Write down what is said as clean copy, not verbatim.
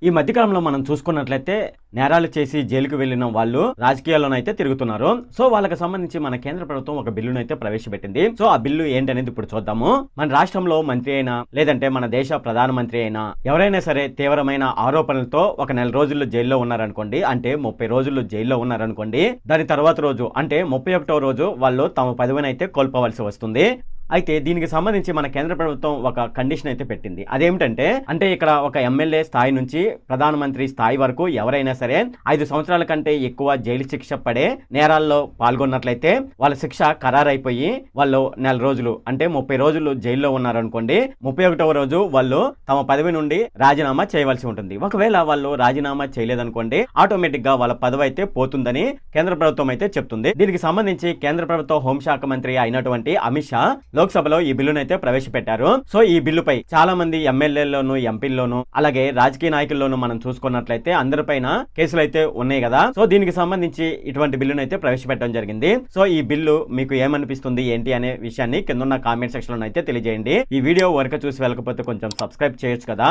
ఈ మధ్యకాలంలో మనం చూసుకున్నట్లయితే నేరాలు చేసి జైలుకు వెళ్లిన వాళ్ళు రాజకీయాల్లోనైతే తిరుగుతున్నారు. సో వాళ్ళకి సంబంధించి మన కేంద్ర ప్రభుత్వం ఒక బిల్లును అయితే ప్రవేశపెట్టింది. సో ఆ బిల్లు ఏంటనేది ఇప్పుడు చూద్దాము. మన రాష్ట్రంలో మంత్రి అయినా లేదంటే మన దేశ ప్రధానమంత్రి అయినా ఎవరైనా సరే తీవ్రమైన ఆరోపణలతో ఒక నెల రోజుల్లో జైల్లో ఉన్నారనుకోండి, అంటే 30 రోజులు జైల్లో ఉన్నారనుకోండి, దాని తర్వాత రోజు అంటే 31వ రోజు వాళ్ళు తమ పదవిని అయితే కోల్పోవలసి వస్తుంది. అయితే దీనికి సంబంధించి మన కేంద్ర ప్రభుత్వం ఒక కండిషన్ అయితే పెట్టింది. అదేమిటంటే ఇక్కడ ఒక ఎమ్మెల్యే స్థాయి నుంచి ప్రధానమంత్రి స్థాయి వరకు ఎవరైనా సరే 5 సంవత్సరాల కంటే ఎక్కువ జైలు శిక్ష పడే నేరాల్లో పాల్గొన్నట్లయితే వాళ్ళ శిక్ష ఖరారైపోయి వాళ్ళు నెల రోజులు అంటే 30 రోజులు జైల్లో ఉన్నారనుకోండి, 31వ రోజు వాళ్ళు తమ పదవి నుండి రాజీనామా చేయవలసి ఉంటుంది. ఒకవేళ వాళ్ళు రాజీనామా చేయలేదనుకోండి, ఆటోమేటిక్ గా వాళ్ళ పదవి అయితే పోతుందని కేంద్ర ప్రభుత్వం అయితే చెప్తుంది. దీనికి సంబంధించి కేంద్ర ప్రభుత్వ హోంశాఖ మంత్రి అయినటువంటి అమిత్ షా లోక్సభలో ఈ బిల్లును అయితే ప్రవేశపెట్టారు. సో ఈ బిల్లుపై చాలా మంది ఎమ్మెల్యేల్లోను, ఎంపీల్లోను, అలాగే రాజకీయ నాయకుల్లోనూ మనం చూసుకున్నట్లయితే అందరిపైన కేసులు అయితే ఉన్నాయి కదా. సో దీనికి సంబంధించి ఇటువంటి బిల్లును అయితే ప్రవేశపెట్టడం జరిగింది. సో ఈ బిల్లు మీకు ఏమనిపిస్తుంది ఏంటి అనే విషయాన్ని కింద కామెంట్ సెక్షన్ లో అయితే తెలియజేయండి. ఈ వీడియో వరకు చూసి వెళ్ళకపోతే కొంచెం సబ్స్క్రైబ్ చేయొచ్చు కదా.